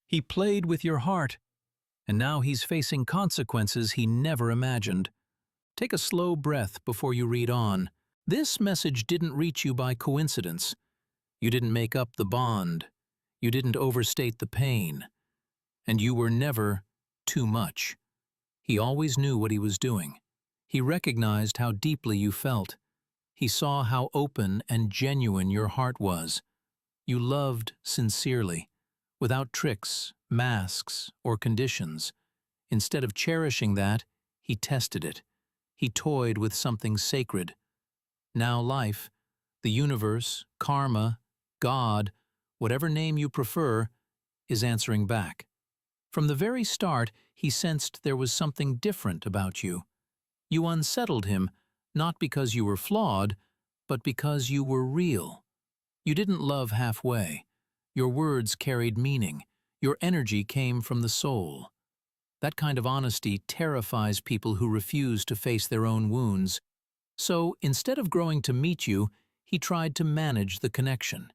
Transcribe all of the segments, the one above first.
He played with your heart, and now he's facing consequences he never imagined. Take a slow breath before you read on. This message didn't reach you by coincidence. You didn't make up the bond. You didn't overstate the pain. And you were never too much. He always knew what he was doing. He recognized how deeply you felt. He saw how open and genuine your heart was. You loved sincerely, without tricks, masks, or conditions. Instead of cherishing that, he tested it. He toyed with something sacred. Now life, the universe, karma, God, whatever name you prefer, is answering back. From the very start, he sensed there was something different about you. You unsettled him, not because you were flawed, but because you were real. You didn't love halfway. Your words carried meaning. Your energy came from the soul. That kind of honesty terrifies people who refuse to face their own wounds. So, instead of growing to meet you, he tried to manage the connection.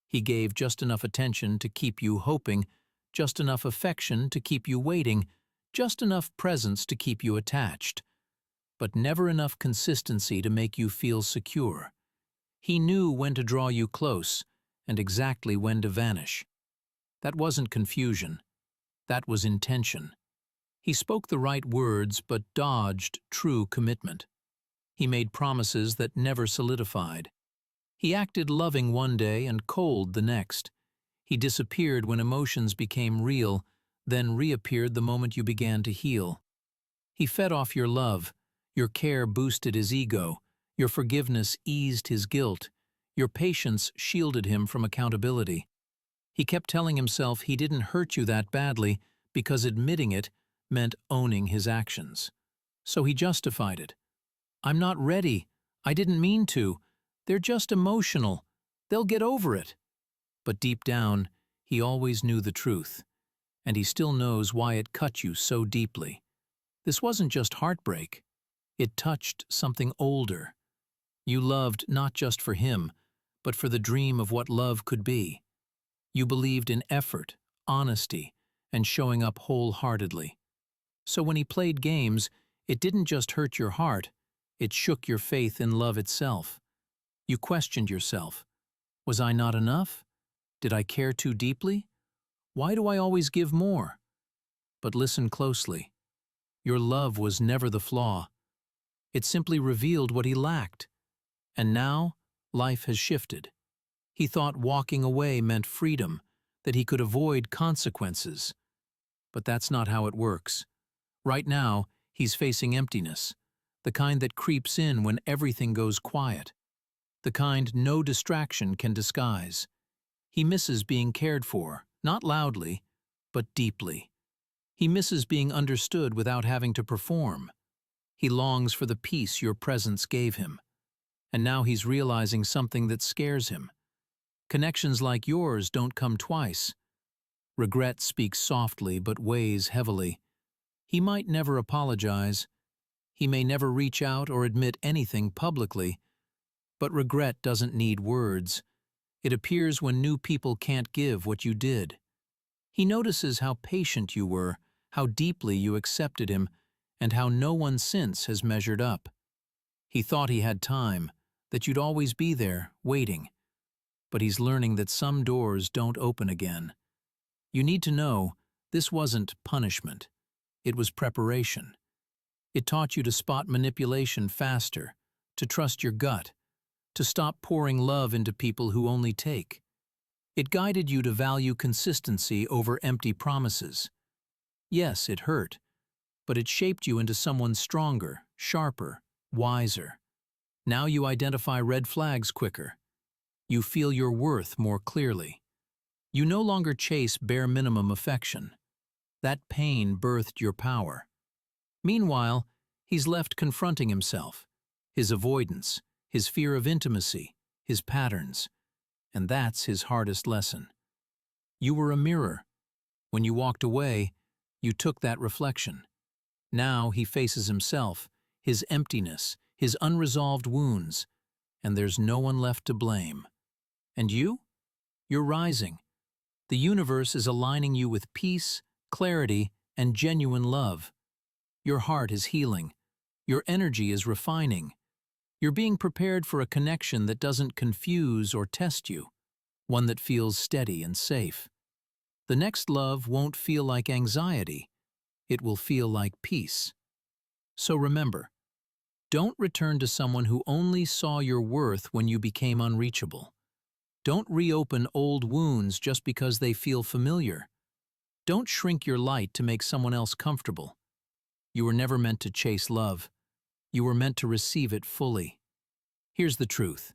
He gave just enough attention to keep you hoping, just enough affection to keep you waiting, just enough presence to keep you attached, but never enough consistency to make you feel secure. He knew when to draw you close and exactly when to vanish. That wasn't confusion. That was intention. He spoke the right words but dodged true commitment. He made promises that never solidified. He acted loving one day and cold the next. He disappeared when emotions became real, then reappeared the moment you began to heal. He fed off your love. Your care boosted his ego. Your forgiveness eased his guilt. Your patience shielded him from accountability. He kept telling himself he didn't hurt you that badly because admitting it meant owning his actions. So he justified it. I'm not ready. I didn't mean to. They're just emotional. They'll get over it. But deep down, he always knew the truth. And he still knows why it cut you so deeply. This wasn't just heartbreak. It touched something older. You loved not just for him, but for the dream of what love could be. You believed in effort, honesty, and showing up wholeheartedly. So when he played games, it didn't just hurt your heart, it shook your faith in love itself. You questioned yourself. Was I not enough? Did I care too deeply? Why do I always give more? But listen closely. Your love was never the flaw. It simply revealed what he lacked. And now, life has shifted. He thought walking away meant freedom, that he could avoid consequences. But that's not how it works. Right now, he's facing emptiness, the kind that creeps in when everything goes quiet, the kind no distraction can disguise. He misses being cared for, not loudly, but deeply. He misses being understood without having to perform. He longs for the peace your presence gave him. And now he's realizing something that scares him. Connections like yours don't come twice. Regret speaks softly but weighs heavily. He might never apologize. He may never reach out or admit anything publicly. But regret doesn't need words. It appears when new people can't give what you did. He notices how patient you were, how deeply you accepted him, and how no one since has measured up. He thought he had time, that you'd always be there, waiting. But he's learning that some doors don't open again. You need to know, this wasn't punishment. It was preparation. It taught you to spot manipulation faster, to trust your gut, to stop pouring love into people who only take. It guided you to value consistency over empty promises. Yes, it hurt, but it shaped you into someone stronger, sharper, wiser. Now you identify red flags quicker. You feel your worth more clearly. You no longer chase bare minimum affection. That pain birthed your power. Meanwhile, he's left confronting himself, his avoidance, his fear of intimacy, his patterns. And that's his hardest lesson. You were a mirror. When you walked away, you took that reflection. Now he faces himself, his emptiness, his unresolved wounds, and there's no one left to blame. And you? You're rising. The universe is aligning you with peace, clarity, and genuine love. Your heart is healing. Your energy is refining. You're being prepared for a connection that doesn't confuse or test you, one that feels steady and safe. The next love won't feel like anxiety. It will feel like peace. So remember, don't return to someone who only saw your worth when you became unreachable. Don't reopen old wounds just because they feel familiar. Don't shrink your light to make someone else comfortable. You were never meant to chase love. You were meant to receive it fully. Here's the truth.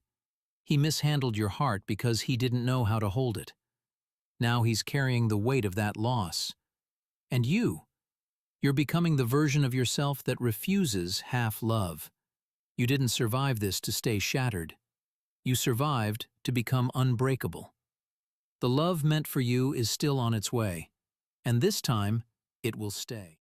He mishandled your heart because he didn't know how to hold it. Now he's carrying the weight of that loss. And you're becoming the version of yourself that refuses half love. You didn't survive this to stay shattered. You survived to become unbreakable. The love meant for you is still on its way, and this time it will stay.